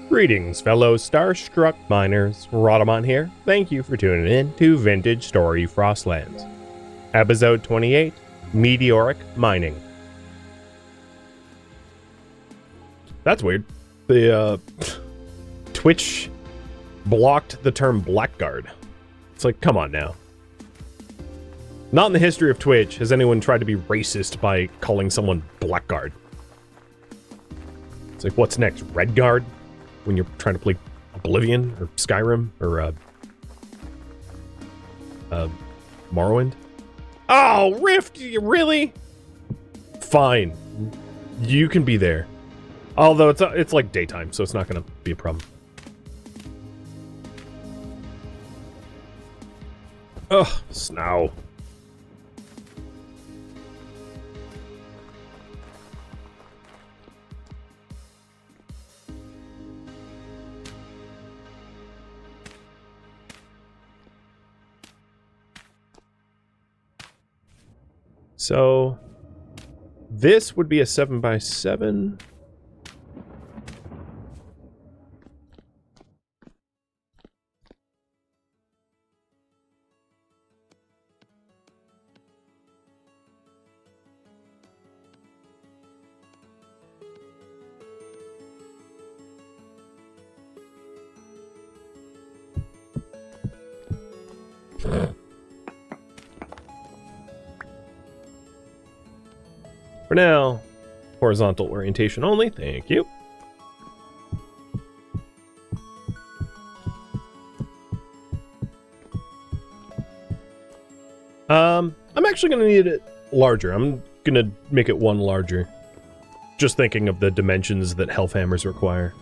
Greetings, fellow starstruck miners. Rhadamant here. Thank you for tuning in to Vintage Story Frostlands. Episode 28, Meteoric Mining. That's weird. The Twitch blocked the term blackguard. It's like, come on now. Not in the history of Twitch has anyone tried to be racist by calling someone blackguard. It's like, what's next? Redguard? When you're trying to play Oblivion or Skyrim or Morrowind? Oh, Rift, really? Fine. You can be there. Although it's like daytime, so it's not going to be a problem. Ugh, snow. So, this would be a 7x7. For now, horizontal orientation only. Thank you. I'm actually going to need it larger. I'm going to make it one larger. Just thinking of the dimensions that health hammers require.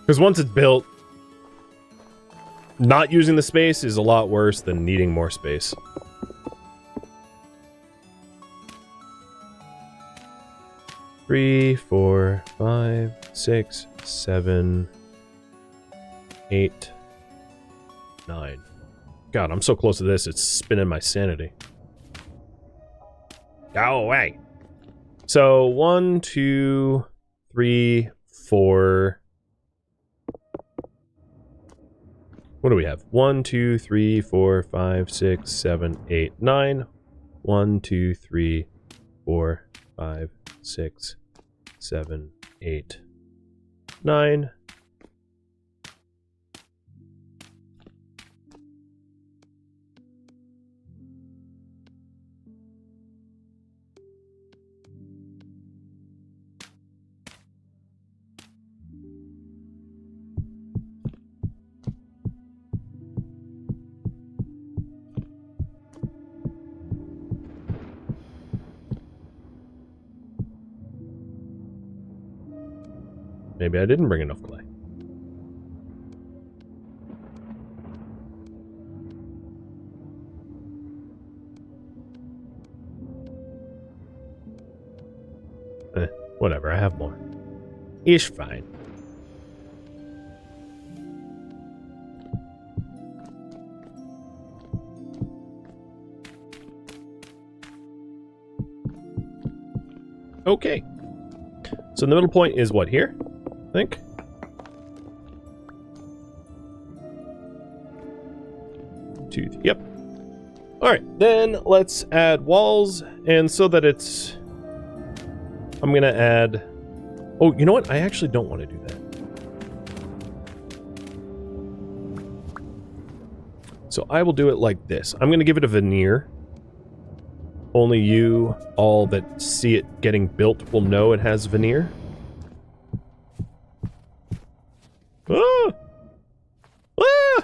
Because once it's built, not using the space is a lot worse than needing more space. Three, 4, 5, 6, 7, 8, 9. God, I'm so close to this, it's spinning my sanity. Go away. So, 1, 2, 3, 4. What do we have? 1, 2, 3, 4, 5, 6, 7, 8, 9. 1, 2, 3, 4, 5, 6, 7, 8, 9. Maybe I didn't bring enough clay. Whatever, I have more. Ish fine. Okay. So the middle point is what, here? I think. Yep. Alright, then let's add walls, and so that it's... I'm gonna add... Oh, you know what? I actually don't want to do that. So I will do it like this. I'm gonna give it a veneer. Only you, all that see it getting built, will know it has veneer. Ah! Ah!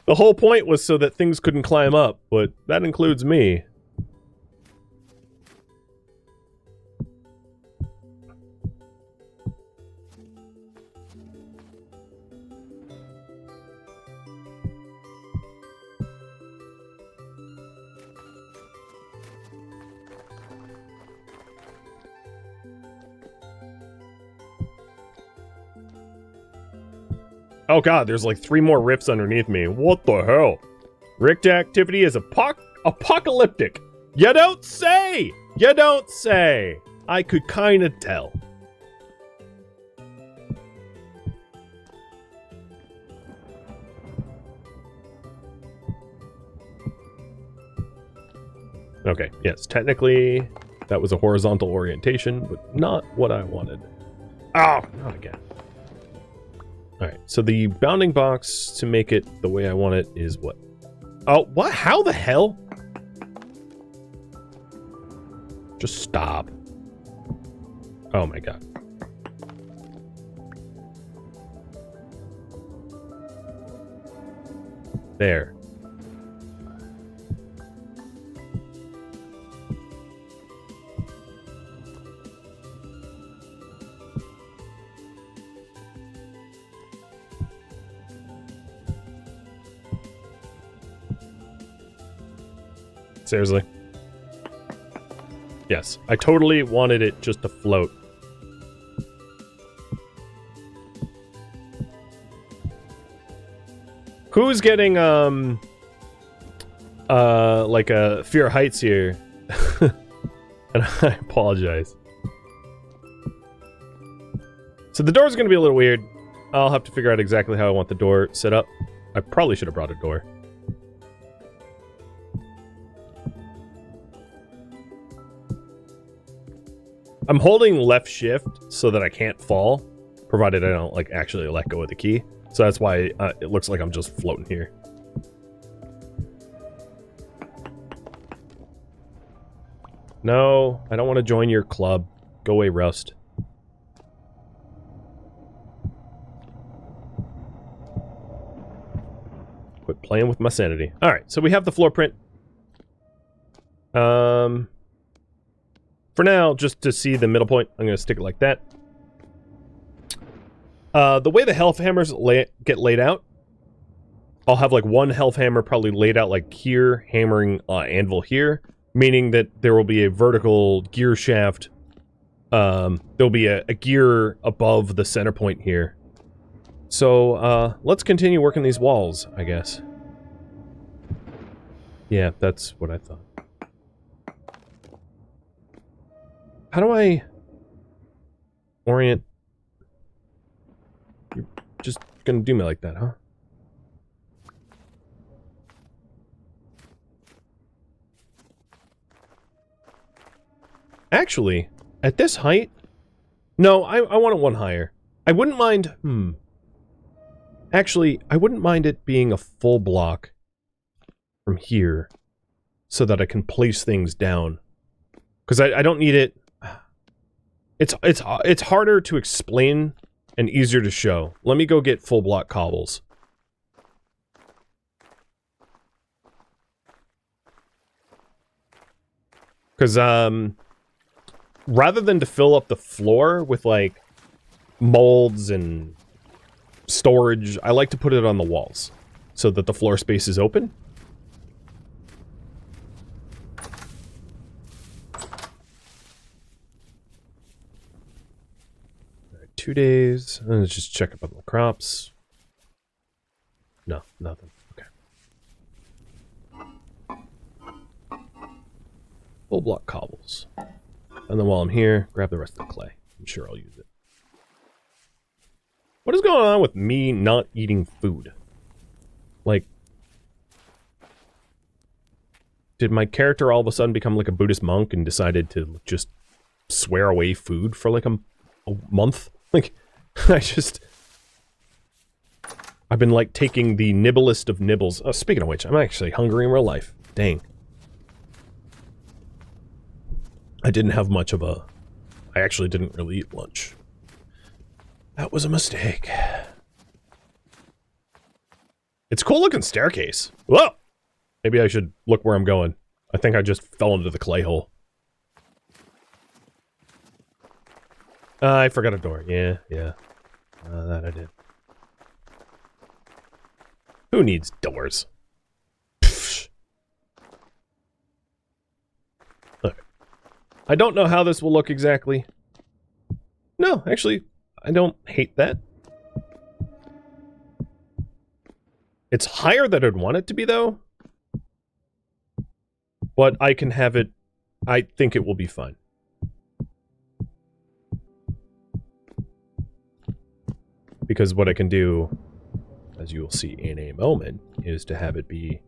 The whole point was so that things couldn't climb up, but that includes me. Oh god, there's like 3 more rifts underneath me. What the hell? Rift activity is apocalyptic. You don't say! You don't say! I could kind of tell. Okay, yes, technically that was a horizontal orientation, but not what I wanted. Oh, not again. Alright, so the bounding box to make it the way I want it is what? Oh, what? How the hell? Just stop. Oh my god. There. Seriously? Yes, I totally wanted it just to float. Who's getting, like a fear of heights here? And I apologize. So the door's gonna be a little weird. I'll have to figure out exactly how I want the door set up. I probably should have brought a door. I'm holding left shift so that I can't fall, provided I don't, like, actually let go of the key. So that's why it looks like I'm just floating here. No, I don't want to join your club. Go away, Rust. Quit playing with my sanity. Alright, so we have the floor print. For now, just to see the middle point, I'm going to stick it like that. The way the health hammers get laid out, I'll have like one health hammer probably laid out like here, hammering anvil here, meaning that there will be a vertical gear shaft. There'll be a gear above the center point here. So, let's continue working these walls, I guess. Yeah, that's what I thought. How do I orient? You're just gonna do me like that, huh? Actually, at this height... No, I want it one higher. I wouldn't mind... Actually, I wouldn't mind it being a full block from here so that I can place things down. Because I don't need it... It's harder to explain and easier to show. Let me go get full block cobbles. Because, rather than to fill up the floor with, like, molds and storage, I like to put it on the walls so that the floor space is open. 2 days. Let's just check up on the crops. No, nothing. Okay. Full block cobbles. And then while I'm here, grab the rest of the clay. I'm sure I'll use it. What is going on with me not eating food? Like, did my character all of a sudden become like a Buddhist monk and decided to just swear away food for like a month? Like, I've been, like, taking the nibblest of nibbles. Oh, speaking of which, I'm actually hungry in real life. Dang. I didn't have much of a... I actually didn't really eat lunch. That was a mistake. It's a cool-looking staircase. Whoa! Maybe I should look where I'm going. I think I just fell into the clay hole. I forgot a door. Yeah. That I did. Who needs doors? Okay. I don't know how this will look exactly. No, actually, I don't hate that. It's higher than I'd want it to be, though. But I can have it... I think it will be fine. Because what I can do, as you will see in a moment, is to have it be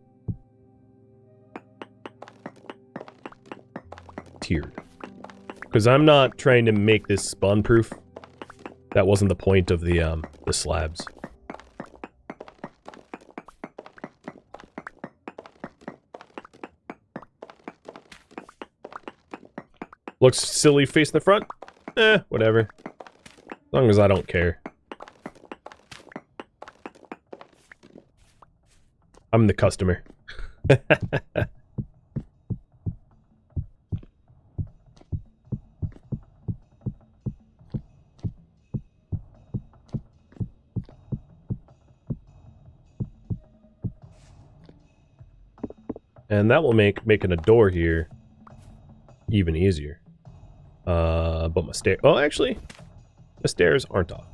tiered. Because I'm not trying to make this spawn-proof. That wasn't the point of the slabs. Looks silly facing the front? Eh, whatever. As long as I don't care. I'm the customer. And that will make making a door here even easier. But my stair... Oh, actually, the stairs aren't off.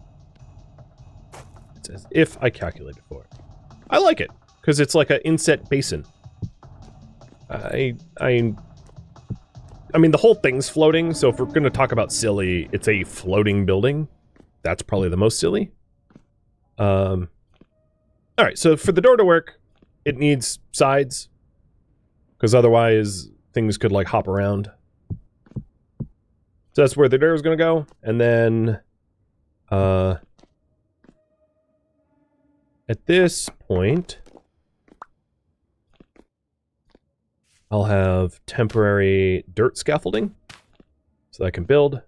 It's as if I calculated for it. I like it, because it's like an inset basin. I mean, the whole thing's floating, so if we're going to talk about silly, it's a floating building. That's probably the most silly. Alright, so for the door to work, it needs sides, because otherwise things could, like, hop around. So that's where the door is going to go, and then, at this point, I'll have temporary dirt scaffolding, so that I can build.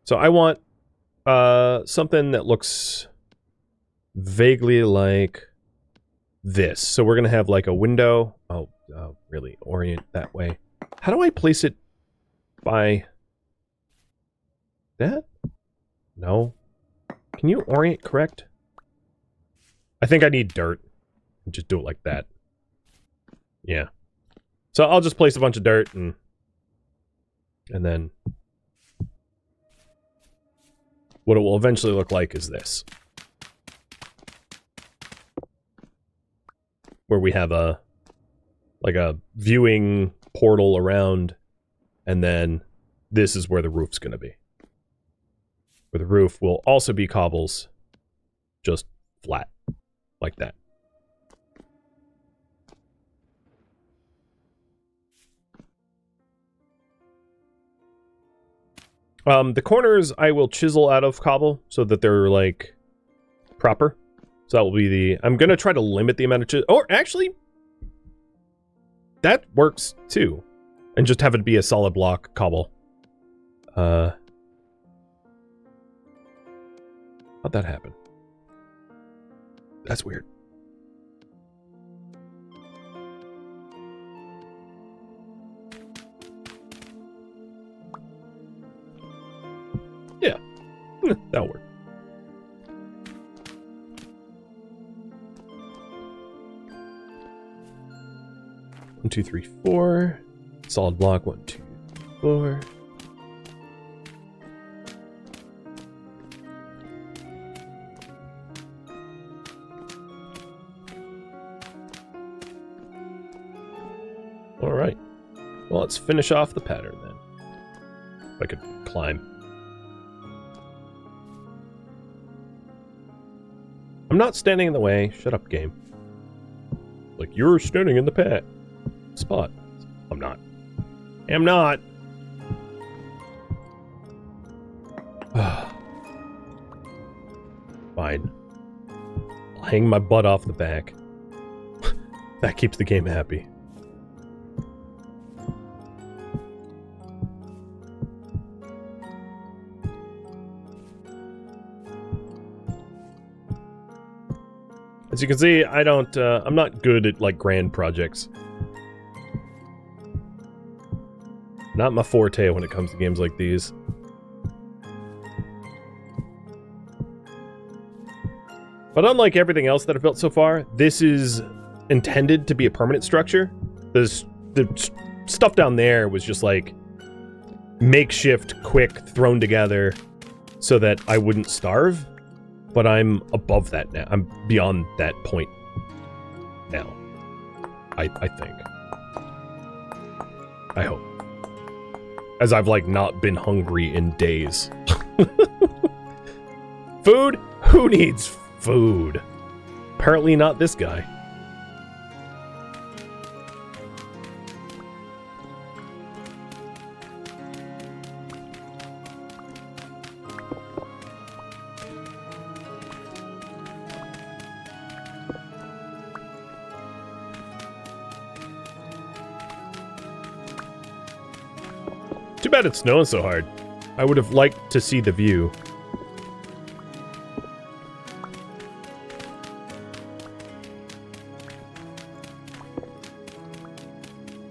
So I want, something that looks vaguely like this. So we're going to have, like, a window. Oh, really orient that way. How do I place it? By that? No. Can you orient correct? I think I need dirt. Just do it like that. Yeah. So I'll just place a bunch of dirt and then what it will eventually look like is this. Where we have a like a viewing portal around. And then this is where the roof's going to be. Where the roof will also be cobbles, just flat, like that. The corners I will chisel out of cobble so that they're, like, proper. So that will be the... I'm going to try to limit the amount of chisel... Or, actually, that works, too. And just have it be a solid block cobble. How'd that happen? That's weird. Yeah. That'll work. One, two, three, four. Solid block, 1, 2, 4. All right. Well, let's finish off the pattern then. If I could climb. I'm not standing in the way. Shut up, game. Like, you're standing in the spot. I'm not. I'm not. Fine. I'll hang my butt off the back. That keeps the game happy. As you can see, I don't, I'm not good at, like, grand projects. Not my forte when it comes to games like these. But unlike everything else that I've built so far, this is intended to be a permanent structure. The stuff down there was just like makeshift, quick, thrown together so that I wouldn't starve. But I'm above that now. I'm beyond that point now. I think. I hope. As I've, like, not been hungry in days. Food? Who needs food? Apparently not this guy. Too bad it's snowing so hard. I would have liked to see the view.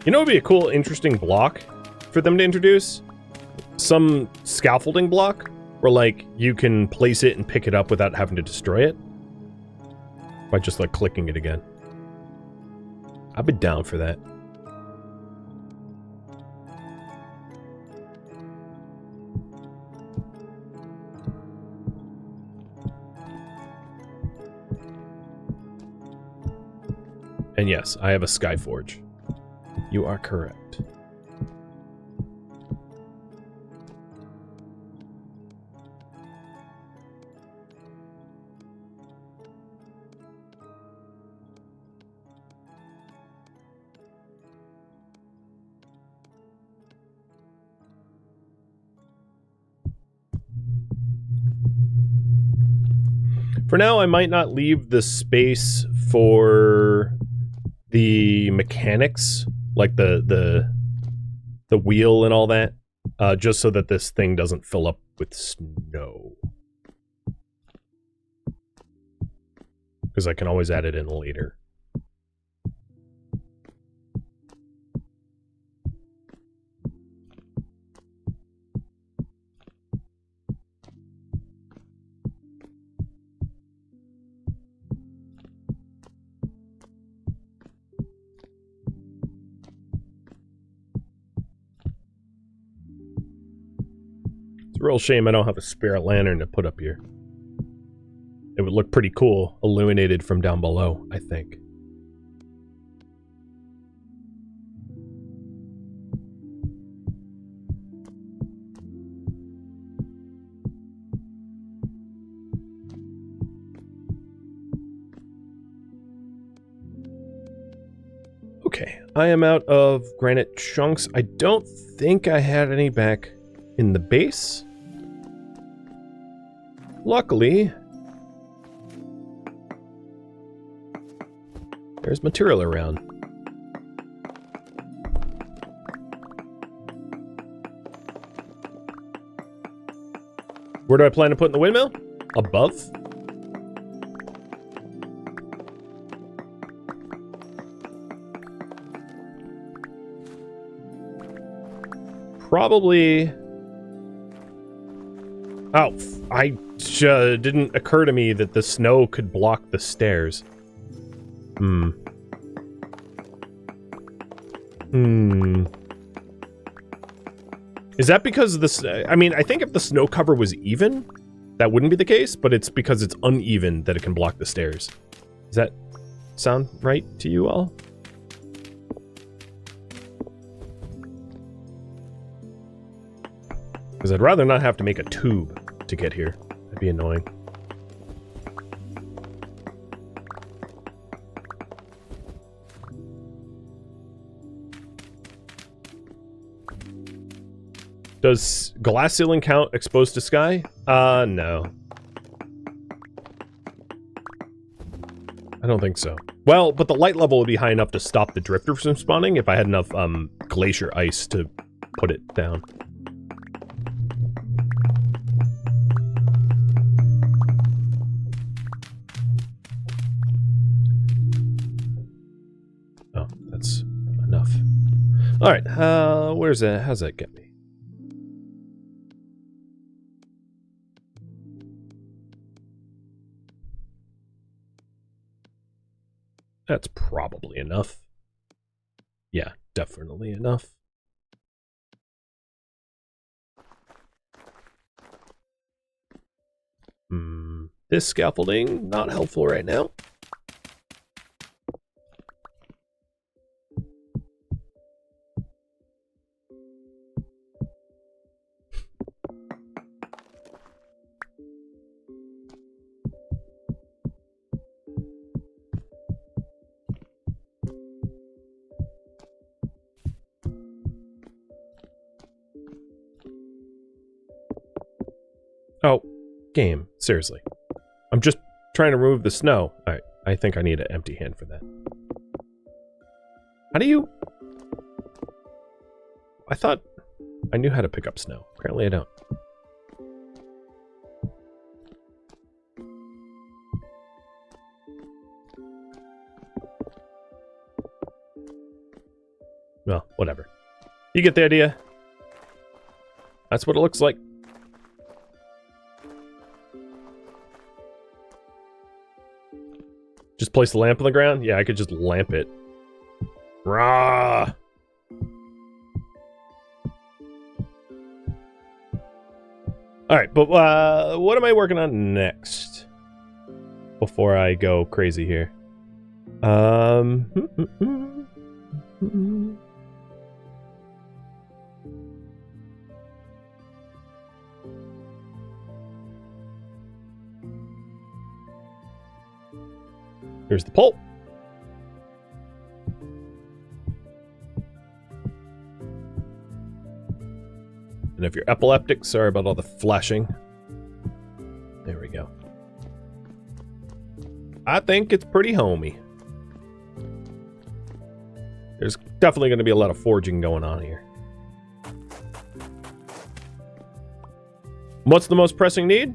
You know what would be a cool, interesting block for them to introduce? Some scaffolding block where, like, you can place it and pick it up without having to destroy it. By just, like, clicking it again. I'd be down for that. And yes, I have a Skyforge. You are correct. For now, I might not leave the space for the mechanics, like the wheel and all that, just so that this thing doesn't fill up with snow. Because I can always add it in later. It's a real shame I don't have a spare lantern to put up here. It would look pretty cool, illuminated from down below, I think. Okay, I am out of granite chunks. I don't think I had any back in the base. Luckily, there's material around. Where do I plan to put in the windmill? Above? Probably... Oh, didn't occur to me that the snow could block the stairs. Is that because this? I mean, I think if the snow cover was even, that wouldn't be the case, but it's because it's uneven that it can block the stairs. Does that sound right to you all? Because I'd rather not have to make a tube to get here. That'd be annoying. Does glass ceiling count exposed to sky? No. I don't think so. Well, but the light level would be high enough to stop the drifter from spawning if I had enough glacier ice to put it down. Oh, that's enough. All right, where's that? How's that get me? That's probably enough. Yeah, definitely enough. This scaffolding, not helpful right now. Oh, game. Seriously. I'm just trying to remove the snow. Alright, I think I need an empty hand for that. How do you... I thought I knew how to pick up snow. Apparently I don't. Well, whatever. You get the idea. That's what it looks like. Just place the lamp on the ground? Yeah, I could just lamp it. Rah! Alright, but what am I working on next? Before I go crazy here. Here's the pulp. And if you're epileptic, sorry about all the flashing. There we go. I think it's pretty homey. There's definitely going to be a lot of forging going on here. What's the most pressing need?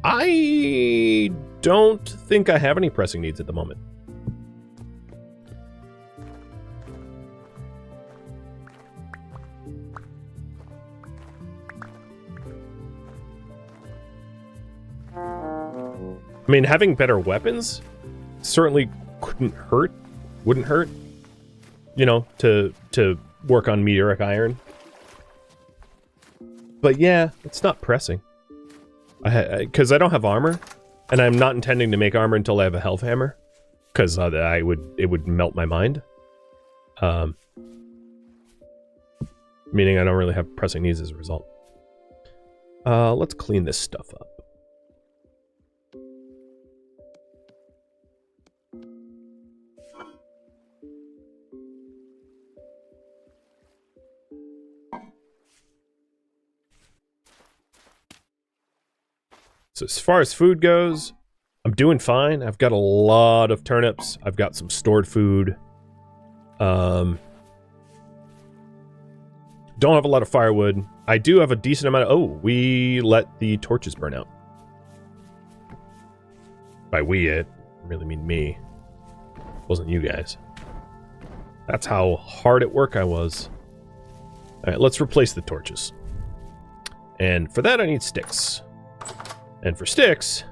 I don't think I have any pressing needs at the moment. I mean, having better weapons certainly wouldn't hurt, you know, to work on meteoric iron. But yeah, it's not pressing. Because I don't have armor, and I'm not intending to make armor until I have a health hammer, because it would melt my mind. Meaning I don't really have pressing needs as a result. Let's clean this stuff up. So as far as food goes, I'm doing fine. I've got a lot of turnips. I've got some stored food. Don't have a lot of firewood. I do have a decent amount of... Oh, we let the torches burn out. By we, it really mean me. It wasn't you guys. That's how hard at work I was. Alright, let's replace the torches. And for that, I need sticks. And for sticks,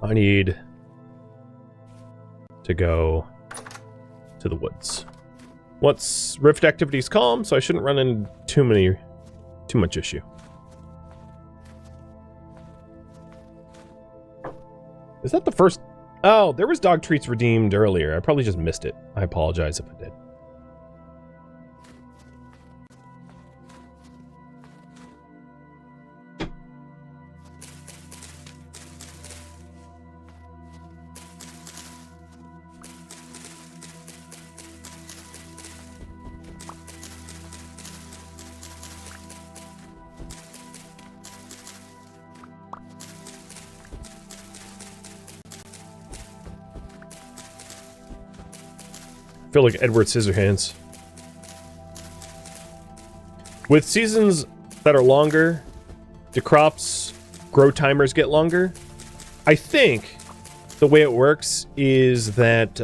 I need to go to the woods. Once rift activity's calm, so I shouldn't run into too much issue. Is that the first? Oh, there was dog treats redeemed earlier. I probably just missed it. I apologize if I did. I feel like Edward Scissorhands. With seasons that are longer, do crops grow timers get longer? I think the way it works is that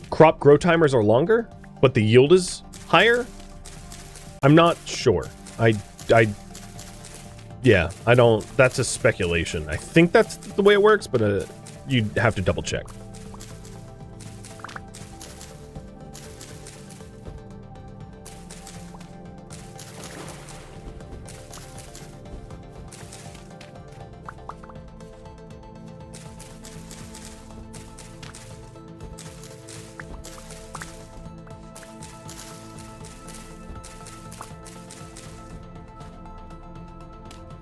crop grow timers are longer, but the yield is higher. I'm not sure. Yeah, I don't. That's a speculation. I think that's the way it works, but you'd have to double check.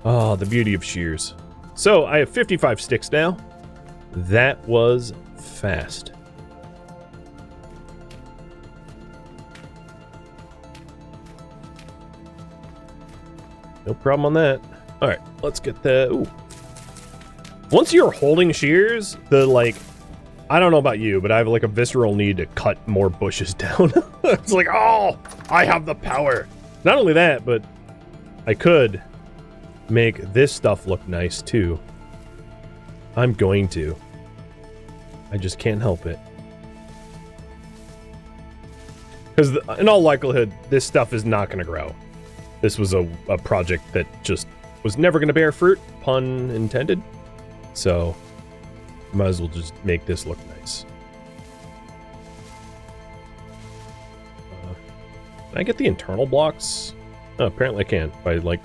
Oh, the beauty of shears. So, I have 55 sticks now. That was fast. No problem on that. All right, let's get the... Ooh. Once you're holding shears, I don't know about you, but I have like a visceral need to cut more bushes down. It's like, oh, I have the power. Not only that, but I could make this stuff look nice too. I'm going to. I just can't help it. Because in all likelihood, this stuff is not going to grow. This was a project that just was never going to bear fruit, pun intended. So, might as well just make this look nice. Can I get the internal blocks? Oh, apparently I can, by, like,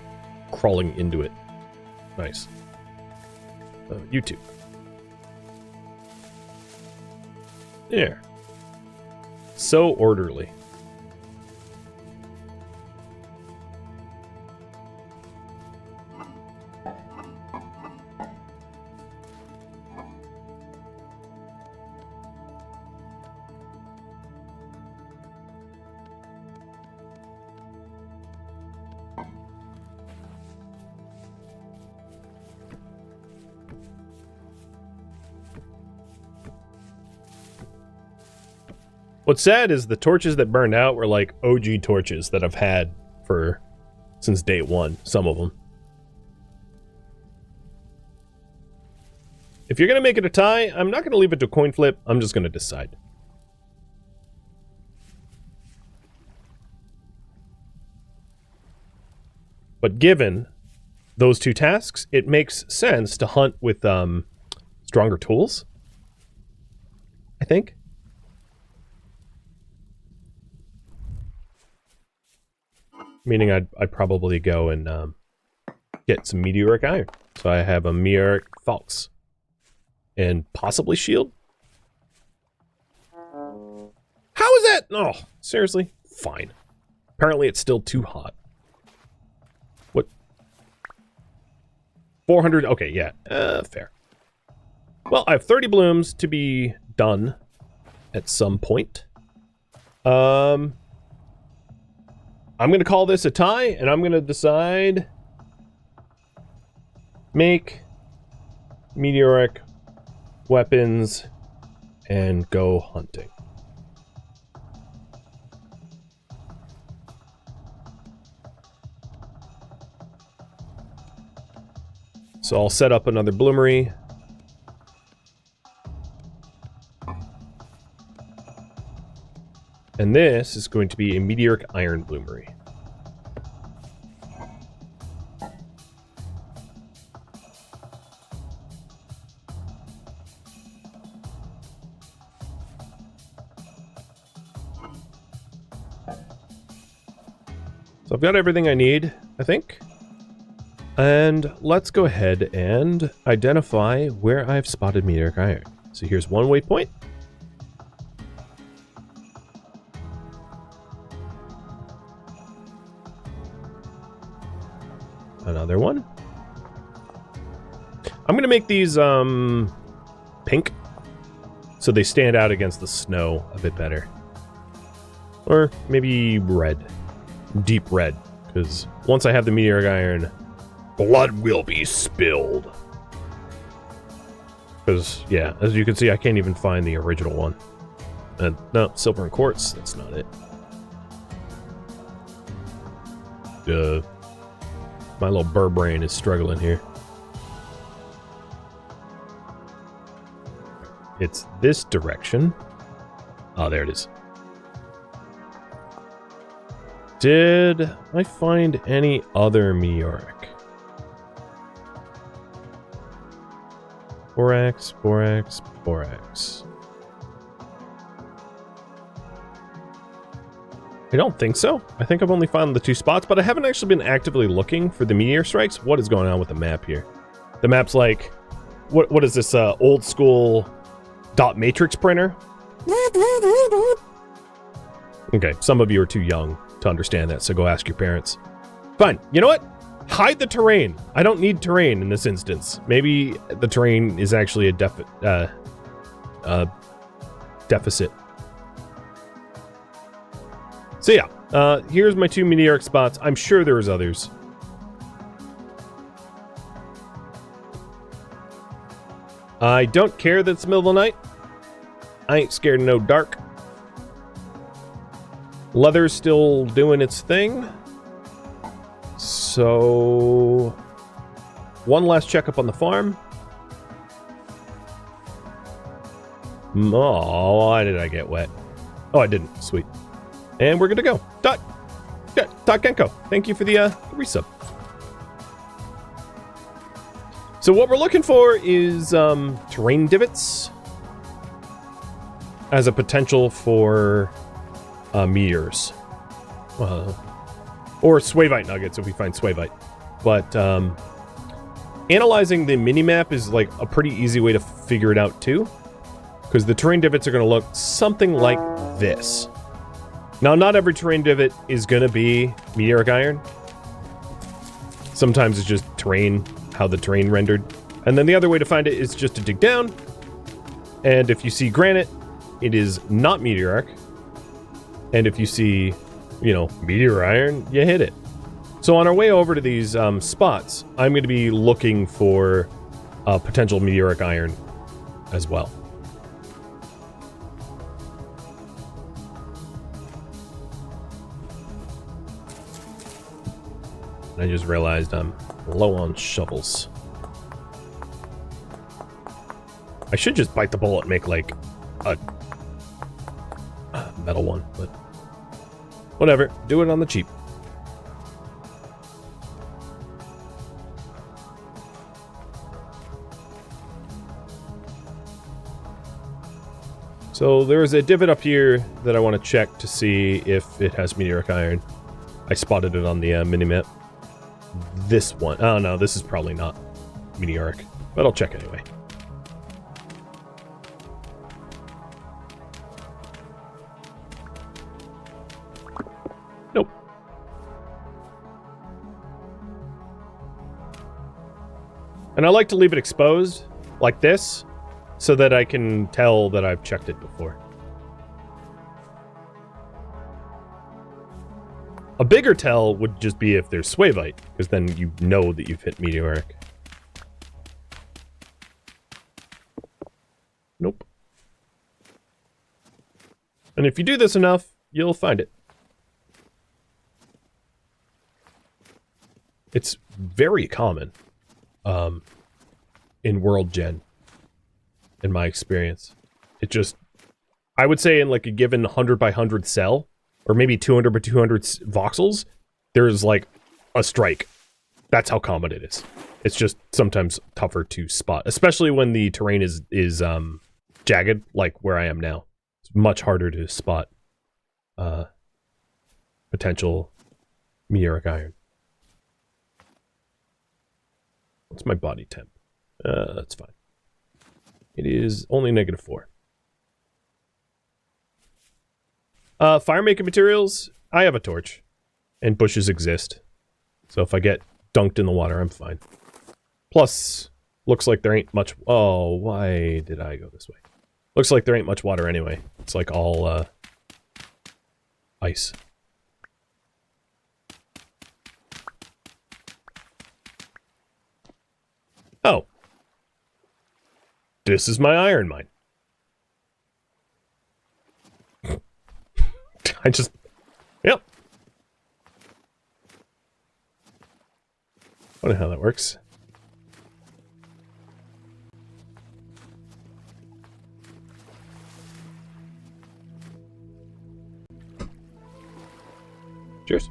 crawling into it. Nice. YouTube. There. So orderly. What's sad is the torches that burned out were like OG torches that I've had since day one, some of them. If you're going to make it a tie, I'm not going to leave it to coin flip, I'm just going to decide. But given those two tasks, it makes sense to hunt with stronger tools, I think. Meaning I'd probably go and get some meteoric iron. So I have a meteoric falx. And possibly shield? How is that? Oh, seriously? Fine. Apparently it's still too hot. What? 400? Okay, yeah. Fair. Well, I have 30 blooms to be done at some point. I'm going to call this a tie, and I'm going to decide... Make meteoric weapons and go hunting. So I'll set up another bloomery. And this is going to be a meteoric iron bloomery. So I've got everything I need, I think. And let's go ahead and identify where I've spotted meteoric iron. So here's one waypoint. Another one. I'm gonna make these pink so they stand out against the snow a bit better. Or maybe red. Deep red. Because once I have the meteoric iron, blood will be spilled. Because, yeah, as you can see, I can't even find the original one. No, silver and quartz, that's not it. My little burr brain is struggling here. It's this direction. Oh, there it is. Did I find any other meteoric? Borax, borax, borax. I don't think so. I think I've only found the two spots, but I haven't actually been actively looking for the meteor strikes. What is going on with the map here? The map's like, what is this, old school dot matrix printer? Okay, some of you are too young to understand that, so go ask your parents. Fine, you know what? Hide the terrain. I don't need terrain in this instance. Maybe the terrain is actually a deficit. So yeah, here's my two meteoric spots. I'm sure there was others. I don't care that it's the middle of the night. I ain't scared of no dark. Leather's still doing its thing. So, one last checkup on the farm. Oh, why did I get wet? Oh, I didn't. Sweet. And we're good to go. Dot Genko, thank you for the resub. So what we're looking for is terrain divots as a potential for meteors. Or swavite nuggets if we find swavite. But analyzing the minimap is like a pretty easy way to figure it out too. Because the terrain divots are going to look something like this. Now, not every terrain divot is going to be meteoric iron. Sometimes it's just terrain, how the terrain rendered. And then the other way to find it is just to dig down. And if you see granite, it is not meteoric. And if you see, you know, meteor iron, you hit it. So on our way over to these spots, I'm going to be looking for potential meteoric iron as well. I just realized I'm low on shovels. I should just bite the bullet and make like a metal one, but whatever. Do it on the cheap. So there's a divot up here that I want to check to see if it has meteoric iron. I spotted it on the minimap. This one. Oh no, this is probably not meteoric, but I'll check anyway. Nope. And I like to leave it exposed like this so that I can tell that I've checked it before. A bigger tell would just be if there's swavite, because then you know that you've hit meteoric. Nope. And if you do this enough, you'll find it. It's very common in World Gen, in my experience. It just, I would say in like a given 100 by 100 cell, or maybe 200 by 200 voxels, there's like a strike. That's how common it is. It's just sometimes tougher to spot, especially when the terrain is jagged, like where I am now. It's much harder to spot potential meteoric iron. What's my body temp? That's fine. It is only -4. Fire making materials, I have a torch. And bushes exist. So if I get dunked in the water, I'm fine. Plus, looks like there ain't much... Oh, why did I go this way? Looks like there ain't much water anyway. It's like all, ice. Oh. This is my iron mine. I just... Yep. Wonder how that works. Cheers.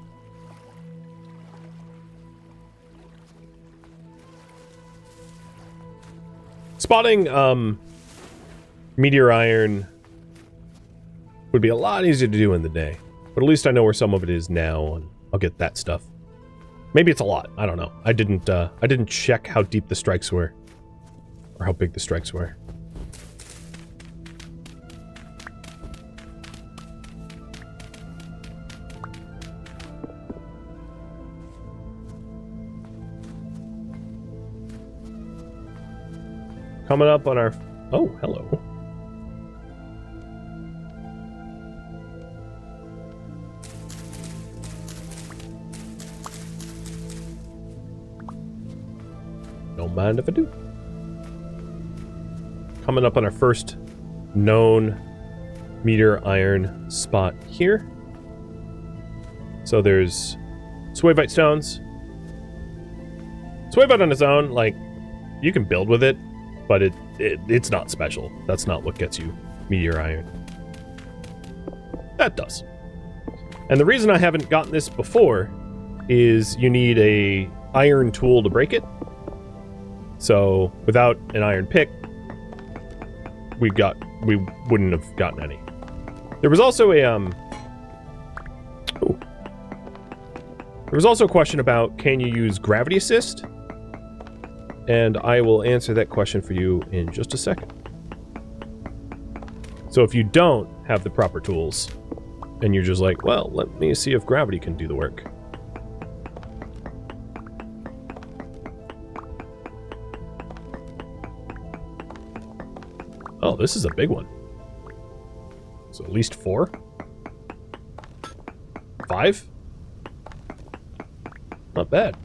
Spotting, meteor iron would be a lot easier to do in the day. But at least I know where some of it is now, and I'll get that stuff. Maybe it's a lot. I don't know. I didn't check how deep the strikes were. Or how big the strikes were. Coming up on our... Oh, hello. Don't mind if I do. coming up on our first known meteor iron spot here. So there's Suevite stones. Suevite on its own, like, you can build with it, but it's not special. That's not what gets you meteor iron. That does. And the reason I haven't gotten this before is you need a iron tool to break it. So without an iron pick, we wouldn't have gotten any. There was also a there was also a question about, can you use gravity assist? And I will answer that question for you in just a second. So if you don't have the proper tools, and you're just like, well, let me see if gravity can do the work. Oh, this is a big one. So at least 4? 5? Not bad.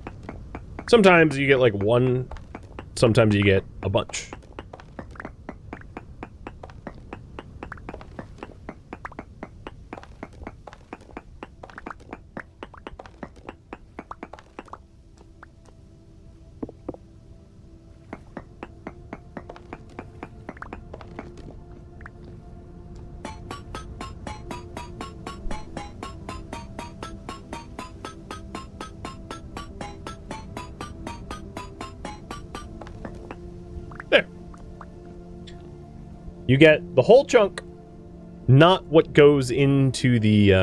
Sometimes you get like 1, sometimes you get a bunch. You get the whole chunk, not what goes into the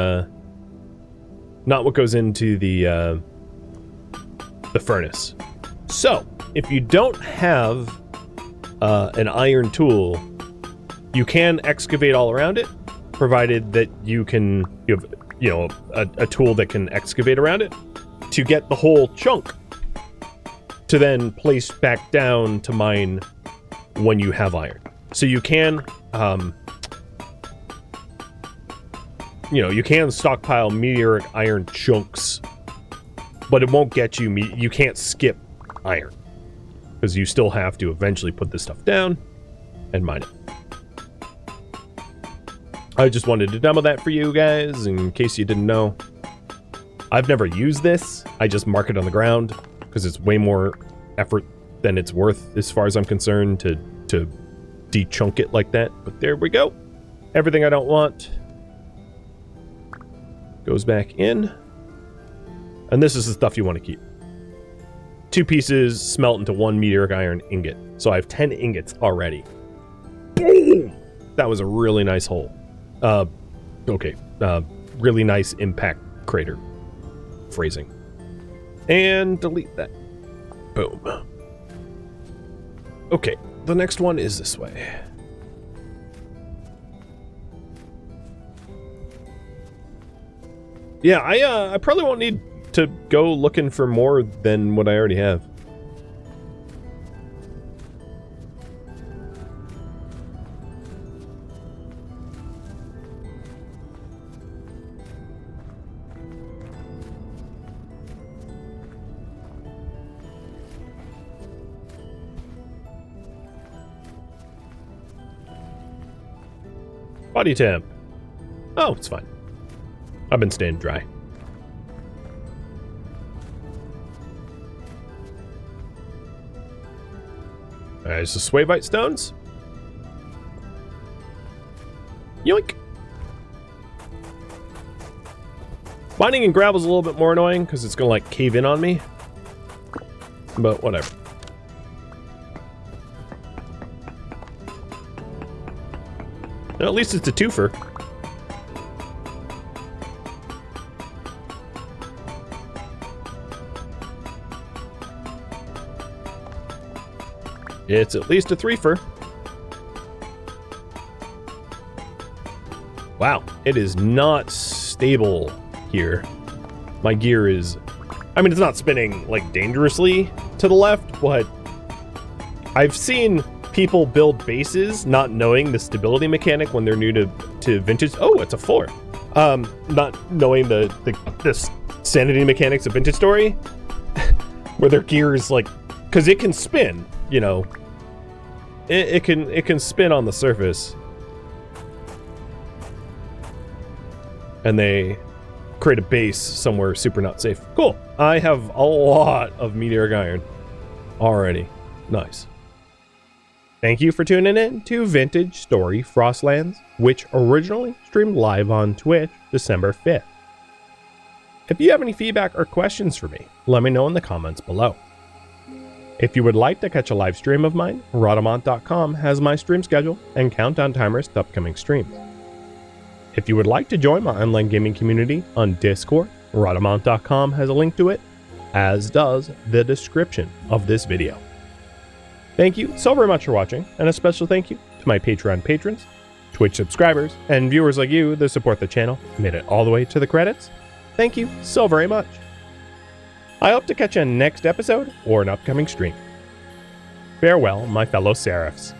furnace. So, if you don't have an iron tool, you can excavate all around it, provided that you have a tool that can excavate around it to get the whole chunk to then place back down to mine when you have iron. So you can, you can stockpile meteoric iron chunks, but it won't get you, you can't skip iron, because you still have to eventually put this stuff down and mine it. I just wanted to demo that for you guys, in case you didn't know. I've never used this, I just mark it on the ground, because it's way more effort than it's worth, as far as I'm concerned, to de-chunk it like that. But there we go. Everything I don't want goes back in. And this is the stuff you want to keep. 2 pieces smelt into 1 meteoric iron ingot. So I have 10 ingots already. Boom! That was a really nice hole. Okay. Really nice impact crater. Phrasing. And delete that. Boom. Okay. The next one is this way. Yeah, I probably won't need to go looking for more than what I already have. Body temp. Oh, it's fine. I've been staying dry. Alright, so Suevite stones. Yoink. Mining in gravel's a little bit more annoying because it's gonna like cave in on me. But whatever. Well, at least it's a twofer. It's at least a threefer. Wow, it is not stable here. My gear is... I mean, it's not spinning, like, dangerously to the left, but I've seen people build bases not knowing the stability mechanic when they're new to vintage. Oh, it's a 4. Not knowing the sanity mechanics of Vintage Story, where their gear is like, because it can spin, you know, it can spin on the surface. And they create a base somewhere super not safe. Cool. I have a lot of meteoric iron already. Nice. Thank you for tuning in to Vintage Story Frostlands, which originally streamed live on Twitch December 5th. If you have any feedback or questions for me, let me know in the comments below. If you would like to catch a live stream of mine, Rhadamant.com has my stream schedule and countdown timers to upcoming streams. If you would like to join my online gaming community on Discord, Rhadamant.com has a link to it, as does the description of this video. Thank you so very much for watching, and a special thank you to my Patreon patrons, Twitch subscribers, and viewers like you that support the channel, made it all the way to the credits. Thank you so very much. I hope to catch you in next episode or an upcoming stream. Farewell, my fellow Seraphs.